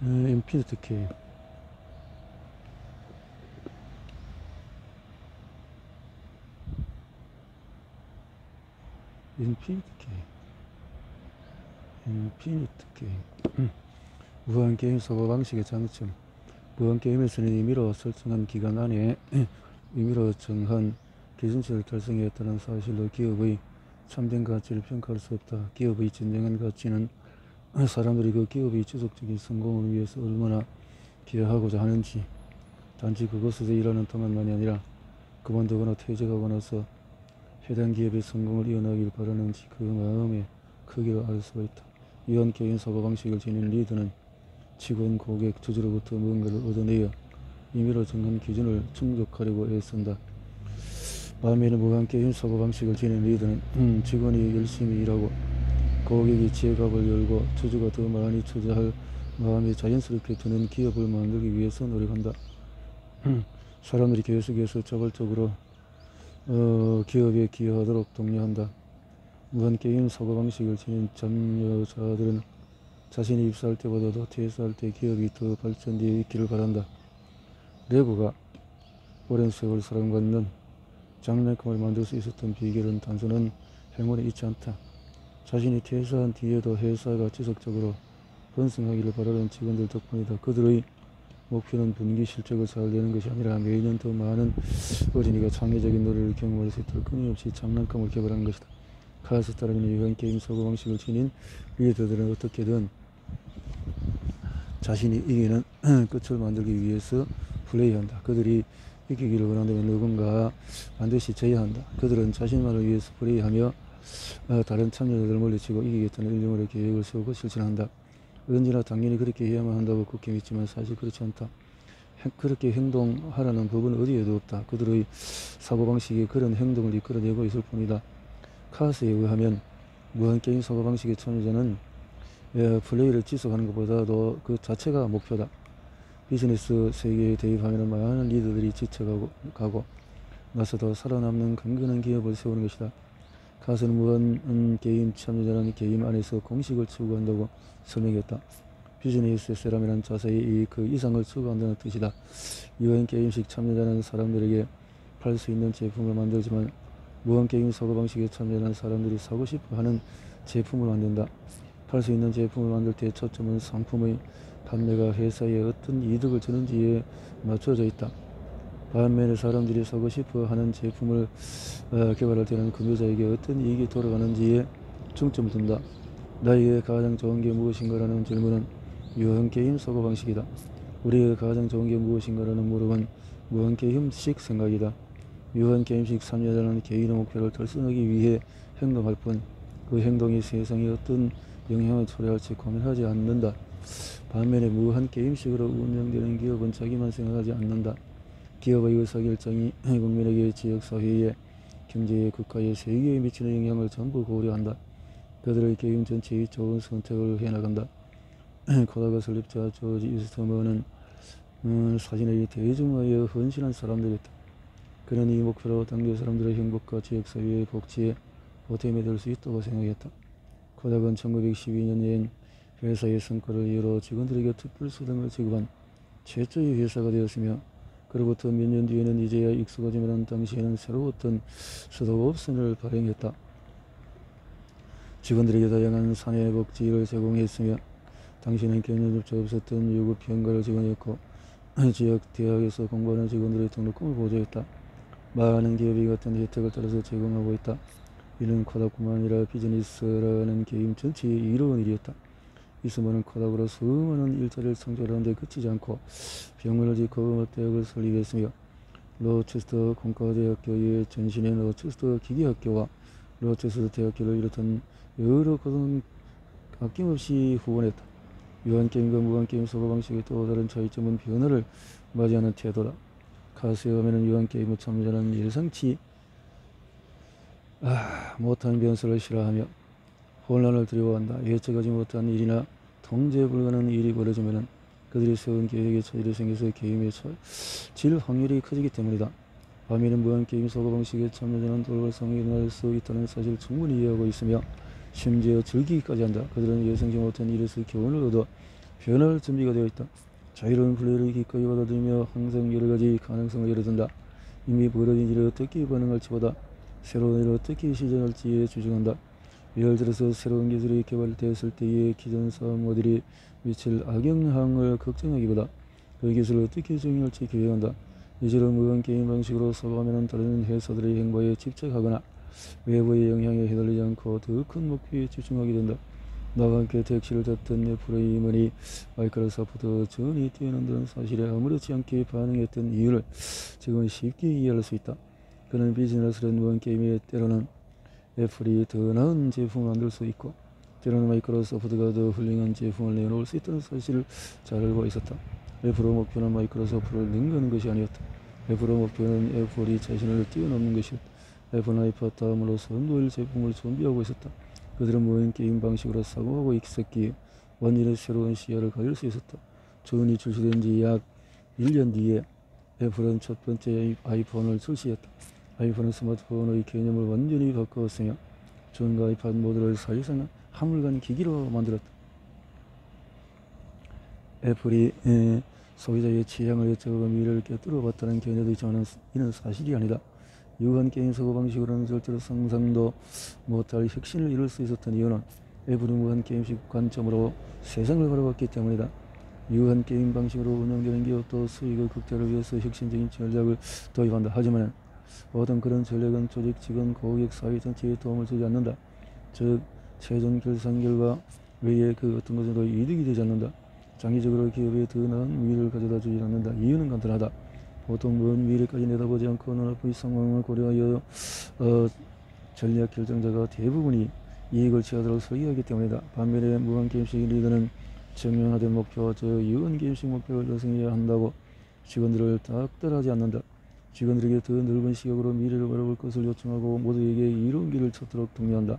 인피니트 게임, 인피니트 게임, 인피니트 게임. 무한 게임 사고 방식의 장점. 무한 게임에서는 임의로 설정한 기간 안에 임의로 정한 기준치를 달성했다는 사실로 기업의 참된 가치를 평가할 수 없다. 기업의 진정한 가치는 사람들이 그 기업의 지속적인 성공을 위해서 얼마나 기여하고자 하는지, 단지 그곳에서 일하는 동안만이 아니라 그만두거나 퇴직하고 나서 해당 기업의 성공을 이어나가길 바라는지 그 마음의 크기로 알 수가 있다. 이런 개인 사고방식을 지닌 리더는 직원, 고객, 주주로부터 무언가를 얻어내어 임의로 정한 기준을 충족하려고 애쓴다. 반면에 무한 게임 사고방식을 지닌 리더는 직원이 열심히 일하고 고객이 지갑을 열고 주주가 더 많이 투자할 마음이 자연스럽게 드는 기업을 만들기 위해서 노력한다. 사람들이 계속해서 자발적으로 기업에 기여하도록 독려한다. 무한게임 사고방식을 지닌 참여자들은 자신이 입사할 때보다도 퇴사할 때 기업이 더 발전되어 있기를 바란다. 레고가 오랜 세월 사랑받는 장난감을 만들 수 있었던 비결은 단순한 행운에 있지 않다. 자신이 퇴사한 뒤에도 회사가 지속적으로 번성하기를 바라는 직원들 덕분이다. 그들의 목표는 분기 실적을 잘 내는 것이 아니라 매년 더 많은 어린이가 창의적인 노래를 경험할 수 있도록 끊임없이 장난감을 개발하는 것이다. 카스에 따르면 이러한 게임 사고방식을 지닌 리더들은 어떻게든 자신이 이기는 끝을 만들기 위해서 플레이한다. 그들이 이기기를 원한다면 누군가 반드시 져야 한다. 그들은 자신만을 위해서 플레이하며 다른 참여자들을 물리치고 이기겠다는 일념으로 계획을 세우고 실천한다. 언제나 당연히 그렇게 해야만 한다고 굳게 믿지만 사실 그렇지 않다. 그렇게 행동하라는 법은 어디에도 없다. 그들의 사고방식이 그런 행동을 이끌어내고 있을 뿐이다. 카스에 의하면 무한게임 사고방식의 참여자는 플레이를 지속하는 것보다도 그 자체가 목표다. 비즈니스 세계에 대입하면 많은 리더들이 지쳐가고 나서도 살아남는 강건한 기업을 세우는 것이다. 카스는 무한게임 참여자는 게임 안에서 공식을 추구한다고 설명했다. 비즈니스 사람이란 자세히 그 이상을 추구한다는 뜻이다. 무한게임식 참여자는 사람들에게 팔 수 있는 제품을 만들지만 무한게임 사고방식에 참여하는 사람들이 사고 싶어하는 제품을 만든다. 팔 수 있는 제품을 만들 때 초점은 상품의 판매가 회사에 어떤 이득을 주는지에 맞춰져 있다. 반면에 사람들이 사고 싶어하는 제품을 개발할 때는 구매자에게 어떤 이익이 돌아가는지에 중점을 둔다. 나에게 가장 좋은 게 무엇인가라는 질문은 무한게임 사고방식이다. 우리에게 가장 좋은 게 무엇인가라는 물음은 무한게임식 생각이다. 무한게임식 참여자는 개인의 목표를 달성하기 위해 행동할 뿐 그 행동이 세상에 어떤 영향을 초래할지 고민하지 않는다. 반면에 무한게임식으로 운영되는 기업은 자기만 생각하지 않는다. 기업의 의사결정이 국민에게, 지역사회에, 경제에, 국가에, 세계에 미치는 영향을 전부 고려한다. 그들의 게임 전체의 좋은 선택을 해나간다. 코다가 설립자 조지 이스트먼은 사진의 대중화에 헌신한 사람들이었다. 그는 이 목표로 당대 사람들의 행복과 지역사회의 복지에 보탬이 될 수 있다고 생각했다. 코닥은 1912년엔 회사의 성과를 이유로 직원들에게 특별수당을 지급한 최초의 회사가 되었으며 그로부터 몇 년 뒤에는 이제야 익숙하지만 당시에는 새로웠던 스톡옵션을 발행했다. 직원들에게 다양한 사내복지를 제공했으며 당시에는 경력조차 없었던 유급 병가를 지원했고 지역 대학에서 공부하는 직원들의 등록금을 보조했다. 많은 기업이 같은 혜택을 따라서 제공하고 있다. 이는 코닥뿐만 아니라 비즈니스라는 게임 전체의 이로운 일이었다. 이스먼은 코닥으로 수많은 일자리를 창출하는 데 그치지 않고 병원을 짓고 음악대학을 설립했으며 로체스터 공과대학교의 전신인 로체스터 기계학교와 로체스터 대학교를 비롯한 여러 고등 아낌없이 후원했다. 유한게임과 무한게임 사고방식의 또 다른 차이점은 변화를 맞이하는 태도다. 카스에 가면은 유한게임의 참여자는 예상치 못한 변수를 싫어하며 혼란을 두려워한다. 예측하지 못한 일이나 통제 불가능한 일이 벌어지면 그들이 세운 계획에 차질이 생겨서 게임에 질 확률이 커지기 때문이다. 반면에 무한게임 사고방식의 참여자는 돌발상이 일어날 수 있다는 사실을 충분히 이해하고 있으며 심지어 즐기기까지 한다. 그들은 예상치 못한 일에서 교훈을 얻어 변할 준비가 되어 있다. 자유로운 플레이를 기꺼이 받아들이며 항상 여러가지 가능성을 열어둔다. 이미 벌어진 일을 어떻게 반응할지보다 새로운 일을 어떻게 시작할지에 주중한다. 예를 들어서 새로운 기술이 개발되었을 때의 기존 사업모델이 미칠 악영향을 걱정하기보다 그 기술을 어떻게 적용할지 계획한다. 이처럼 무한게임 방식으로 사고하면 다른 회사들의 행보에 집착하거나 외부의 영향에 휘둘리지 않고 더 큰 목표에 집중하게 된다. 나와 함께 택시를 탔던 에프레임이 마이크로소프트 전이 뛰어난다는 사실에 아무렇지 않게 반응했던 이유를 지금 쉽게 이해할 수 있다. 그는 비즈니스는 무한게임에 때로는 애플이 더 나은 제품을 만들 수 있고 때로는 마이크로소프트가 더 훌륭한 제품을 내놓을 수 있다는 사실을 잘 알고 있었다. 애플의 목표는 마이크로소프트를 능가하는 것이 아니었다. 애플의 목표는 애플이 자신을 뛰어넘는 것이었다. 애플은 아이팟 다음으로 선도일 제품을 준비하고 있었다. 그들은 무한게임 방식으로 사고하고 있었기에 완전히 새로운 시야를 가질 수 있었다. 전이 출시된 지 약 1년 뒤에 애플은 첫 번째 아이폰을 출시했다. 아이폰은 스마트폰의 개념을 완전히 바꾸었으며 전과 아이팟 모두를 사실상 하물간 기기로 만들었다. 애플이 소비자의 취향을 여쭤보고 미래를 꿰뚫어 봤다는 견해도 있지만 이는 사실이 아니다. 유한 게임 사고 방식으로는 절대로 상상도 못할 혁신을 이룰 수 있었던 이유는 애플이 무한 게임식 관점으로 세상을 바라봤기 때문이다. 유한 게임 방식으로 운영되는 기업도 수익의 극대화를 위해서 혁신적인 전략을 도입한다. 하지만 어떤 그런 전략은 조직, 직원, 고객, 사회 전체에 도움을 주지 않는다. 즉 최종 결산 결과 외에 그 어떤 것에도 이득이 되지 않는다. 장기적으로 기업에 더 나은 미래를 가져다 주지 않는다. 이유는 간단하다. 보통 먼 미래까지 내다보지 않고 눈앞의 상황을 고려하여 전략 결정자가 대부분이 이익을 취하도록 설계하기 때문이다. 반면에 무한게임식 리더는 정명화된 목표, 즉 유한게임식 목표를 달성해야 한다고 직원들을 닥달하지 않는다. 직원들에게 더 넓은 시각으로 미래를 바라볼 것을 요청하고 모두에게 이로운 길을 찾도록 독려한다.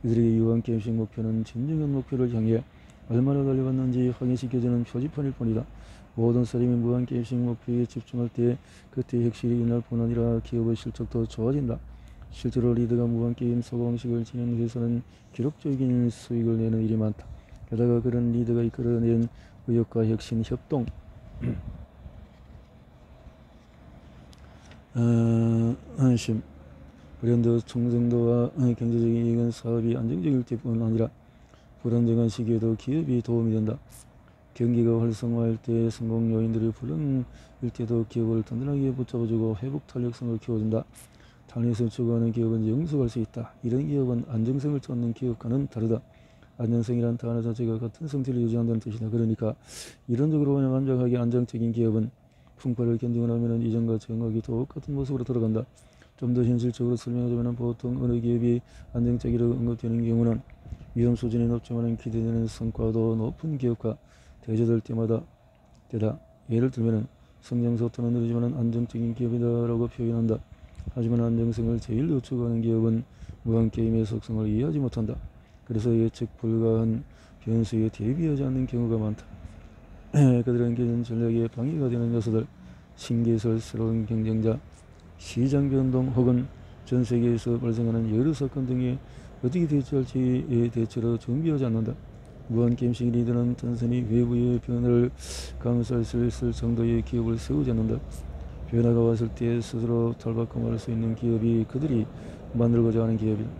이들에게 유한게임식 목표는 진정한 목표를 향해 얼마나 달려갔는지 확인시켜주는 표지판일 뿐이다. 모든 사람이 무한게임식 목표에 집중할 때 그때 혁신이 일어날 뿐 아니라 기업의 실적도 좋아진다. 실제로 리더가 무한게임 사고방식을 지닌 회사는 기록적인 수익을 내는 일이 많다. 게다가 그런 리더가 이끌어낸 의욕과 혁신, 협동, 안심, 브랜드 청정도와 경제적인 이익은 사업이 안정적일 때뿐 아니라 불안정한 시기에도 기업이 도움이 된다. 경기가 활성화할 때 성공 요인들이 불안일 때도 기업을 든든하게 붙잡아주고 회복 탄력성을 키워준다. 단위에서 추구하는 기업은 영속할 수 있다. 이런 기업은 안정성을 찾는 기업과는 다르다. 안정성이란 단어 자체가 같은 상태를 유지한다는 뜻이다. 그러니까 이론적으로 보면 완벽하게 안정적인 기업은 풍파를 견디고 나면 이전과 정확히 똑같은 모습으로 돌아간다. 좀 더 현실적으로 설명하자면 보통 어느 기업이 안정적이라고 언급되는 경우는 위험 수준이 높지만 기대되는 성과도 높은 기업과 대조될 때마다 되다. 예를 들면 성장 속도는 느리지만 안정적인 기업이다라고 표현한다. 하지만 안정성을 제일 요구하는 기업은 무한게임의 속성을 이해하지 못한다. 그래서 예측 불가한 변수에 대비하지 않는 경우가 많다. 그들은 기존 전략에 방해가 되는 요소들, 신기술, 새로운 경쟁자, 시장 변동 혹은 전 세계에서 발생하는 여러 사건 등에 어떻게 대처할지에 대처로 준비하지 않는다. 무한게임식 리더는 단순히 외부의 변화를 감수할 수 있을 정도의 기업을 세우지 않는다. 변화가 왔을 때 스스로 탈바꿈할 수 있는 기업이 그들이 만들고자 하는 기업이다.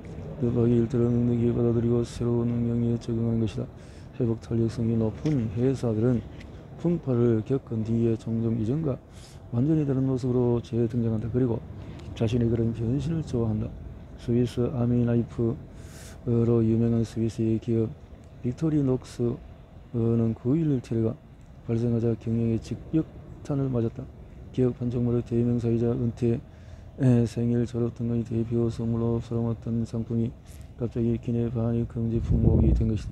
급하게 일들을 능력이 받아들이고 새로운 능력에 적응하는 것이다. 회복 탄력성이 높은 회사들은 풍파를 겪은 뒤에 종종 이전과 완전히 다른 모습으로 재등장한다. 그리고 자신의 그런 변신을 좋아한다. 스위스 아미나이프로 유명한 스위스의 기업 빅토리녹스는 9.11 테러가 발생하자 경영의 직격탄을 맞았다. 기업 판촉물의 대명사이자 은퇴, 생일, 졸업 등의 대표 선물로 사랑했던 상품이 갑자기 기내 반입 금지 품목이 된 것이다.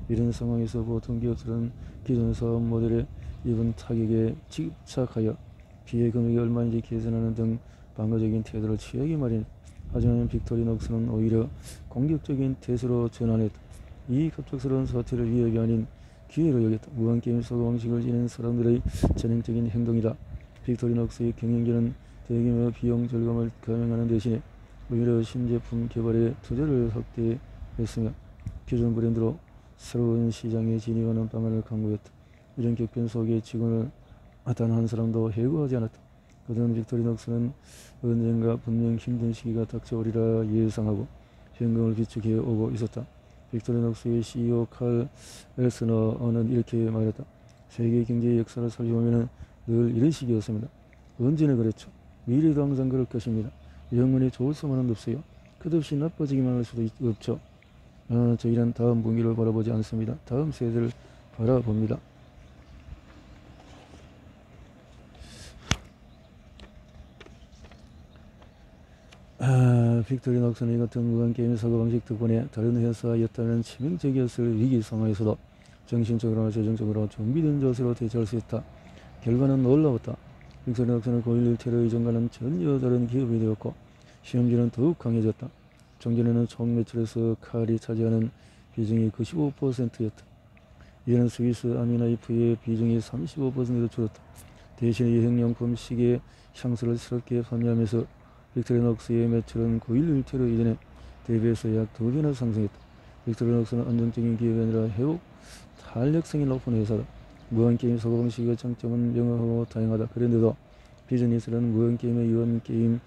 이런 상황에서 보통 기업들은 기존 사업 모델에 입은 타격에 집착하여 피해 금액이 얼마인지 계산하는 등 방어적인 태도를 취하기 마련이다. 하지만 빅토리녹스는 오히려 공격적인 태세로 전환했다. 이 갑작스러운 사태를 위협이 아닌 기회로 여겼다. 무한게임 사고방식을 지닌 사람들의 전형적인 행동이다. 빅토리녹스의 경영진은 대규모 비용 절감을 감행하는 대신에 오히려 신제품 개발에 투자를 확대했으며 기존 브랜드로 새로운 시장에 진입하는 방안을 강구했다. 이런 격변 속에 지구를 단 한 사람도 해고하지 않았다. 그들은 빅토리녹스는 언젠가 분명 힘든 시기가 닥쳐오리라 예상하고 현금을 비축해 오고 있었다. 빅토리녹스의 CEO 칼 엘스너는 이렇게 말했다. 세계 경제의 역사를 살펴보면 늘 이런 식이었습니다. 언제나 그랬죠. 미래도 항상 그럴 것입니다. 영원히 좋을 수만은 없어요. 끝없이 나빠지기만 할 수도 없죠. 저희는 다음 분기를 바라보지 않습니다. 다음 세대를 바라봅니다. 빅토리녹스는 이 같은 무한게임의 사고방식 덕분에 다른 회사였다면 치명적이었을 위기 상황에서도 정신적으로나 재정적으로 준비된 자세로 대처할 수 있다. 결과는 놀라웠다. 빅토리녹스는 9.11 테러 이전과는 전혀 다른 기업이 되었고 시험지는 더욱 강해졌다. 정전에는 총 매출에서 칼이 차지하는 비중이 95%였다. 이제는 스위스 아미나이프의 비중이 35%로 줄었다. 대신에 여행용품, 시계, 향수를 새롭게 판매하면서 빅토리녹스의 매출은 9.11 테러 이전에 대비해서 약 2배나 상승했다. 빅토리녹스는 안정적인 기업이 아니라 회복 탄력성이 높은 회사다. 무한게임 사고방식의 장점은 명확하고 다양하다. 그런데도 비즈니스라는 무한게임의 유한게임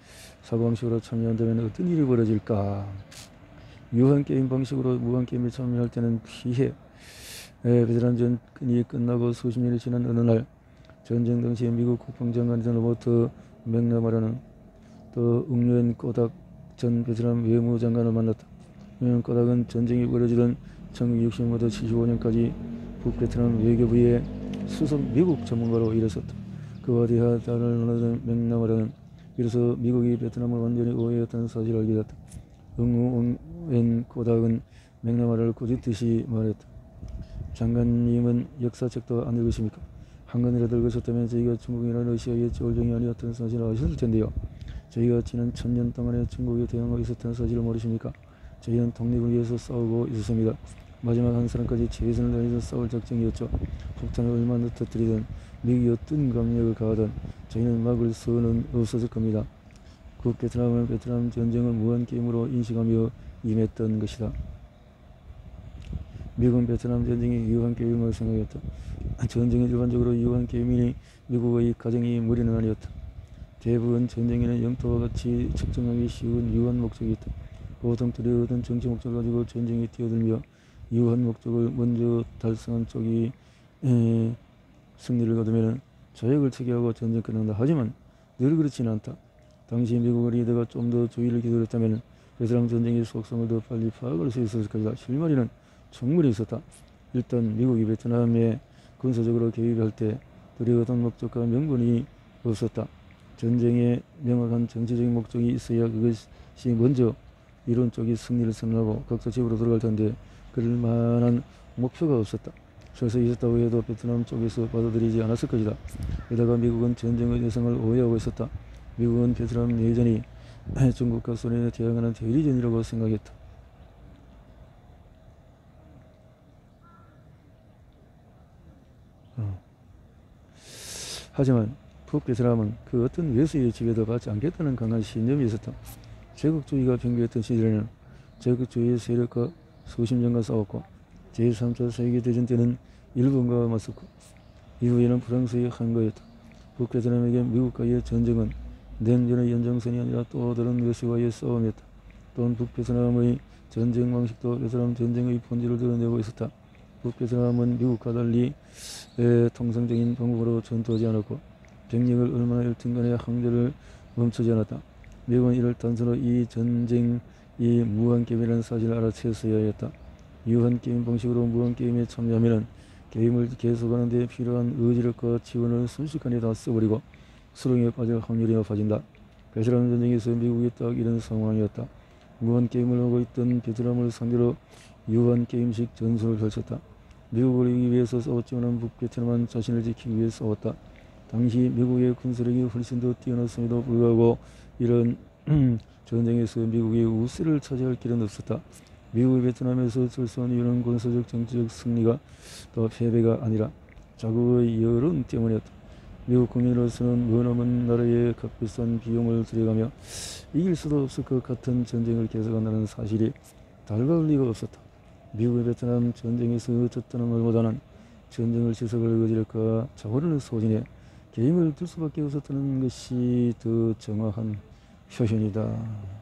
사고방식으로 참여한다면 어떤 일이 벌어질까? 유한게임 방식으로 무한게임에 참여할 때는 피해. 베트남 전이 끝나고 수십 년이 지난 어느 날 전쟁 당시에 미국 국방장관이던 로버트 맥나마라는 또 웅유엔 꼬닥 전 베트남 외무장관을 만났다. 웅유엔 꼬닥은 전쟁이 벌어지던 1965년 75년까지 북베트남 외교부의 수석 미국 전문가로 일했었다. 그와 대화를 나누던 맥나마라는 비로소 미국이 베트남을 완전히 오해했다는 사실을 알게 됐다. 웅유엔 꼬닥은 맥나마라를 꾸짖듯이 말했다. 장관님은 역사책도 안 읽으십니까? 한 권이라도 읽으셨다면 저희가 중국이나 러시아의 졸정이 아니었다는 사실을 아셨을 텐데요. 저희가 지난 1000년 동안에 중국에 대항하고 있었다는 사실을 모르십니까? 저희는 독립을 위해서 싸우고 있었습니다. 마지막 한 사람까지 최선을 다해서 싸울 작정이었죠. 폭탄을 얼마나 터뜨리든 미국이 어떤 강력을 가하든 저희는 막을 수는 없었을 겁니다. 북베트남은 베트남 전쟁을 무한게임으로 인식하며 임했던 것이다. 미국은 베트남 전쟁이 유한게임을 생각했다. 전쟁은 일반적으로 유한게임이니 미국의 가정이 무리는 아니었다. 대부분 전쟁에는 영토와 같이 측정하기 쉬운 유한 목적이 있다. 보통 뚜렷한 정치 목적을 가지고 전쟁에 뛰어들며 유한 목적을 먼저 달성한 쪽이 승리를 거두면 자역을 체계하고 전쟁 끝난다. 하지만 늘 그렇지는 않다. 당시 미국의 리더가 좀 더 주의를 기울였다면 베트남 전쟁의 속성을 더 빨리 파악할 수 있었을 것이다. 실마리는 충분히 있었다. 일단 미국이 베트남에 군사적으로 개입할 때 뚜렷한 목적과 명분이 없었다. 전쟁에 명확한 정치적인 목적이 있어야 그것이 먼저 이론 쪽이 승리를 선언하고 각자 집으로 돌아갈 텐데 그럴 만한 목표가 없었다. 설사 있었다고 해도 베트남 쪽에서 받아들이지 않았을 것이다. 게다가 미국은 전쟁의 대상을 오해하고 있었다. 미국은 베트남 내전이 중국과 소련에 대항하는 대리전이라고 생각했다. 하지만 북베트남은 그 어떤 외세의 지배도 받지 않겠다는 강한 신념이 있었다. 제국주의가 팽배했던 시절에는 제국주의의 세력과 수십 년간 싸웠고 제3차 세계대전 때는 일본과 맞섰고 이후에는 프랑스의 한거였다. 북베트남에게 미국과의 전쟁은 냉전의 연장선이 아니라 또 다른 러시아와의 싸움이었다. 또한 북베트남의 전쟁 방식도 베트남 전쟁의 본질을 드러내고 있었다. 북베트남은 미국과 달리 통상적인 방법으로 전투하지 않았고 병력을 얼마나 잃든 간에 항전을 멈추지 않았다. 미국은 이를 단서로 이 전쟁이 무한게임이라는 사실을 알아채었어야 했다. 유한게임 방식으로 무한게임에 참여하면 게임을 계속하는 데 필요한 의지력과 지원을 순식간에 다 써버리고 수렁에 빠질 확률이 높아진다. 베트남 전쟁에서 미국이 딱 이런 상황이었다. 무한게임을 하고 있던 베트남을 상대로 유한게임식 전술을 펼쳤다. 미국을 이기기 위해서 싸웠지만 북베트남은 자신을 지키기 위해 싸웠다. 당시 미국의 군사력이 훨씬 더 뛰어났음에도 불구하고 이런 전쟁에서 미국의 우세를 차지할 길은 없었다. 미국이 베트남에서 철수한 이유는 군사적 정치적 승리가 또 패배가 아니라 자국의 여론 때문이었다. 미국 국민으로서는 머나먼 나라에 값비싼 비용을 들여가며 이길 수도 없을 것 같은 전쟁을 계속한다는 사실이 달가울 리가 없었다. 미국의 베트남 전쟁에서 졌다는 말보다는 전쟁을 지석을 거질까 자원을 소진해 게임을 들 수밖에 없었다는 것이 더 정확한 표현이다.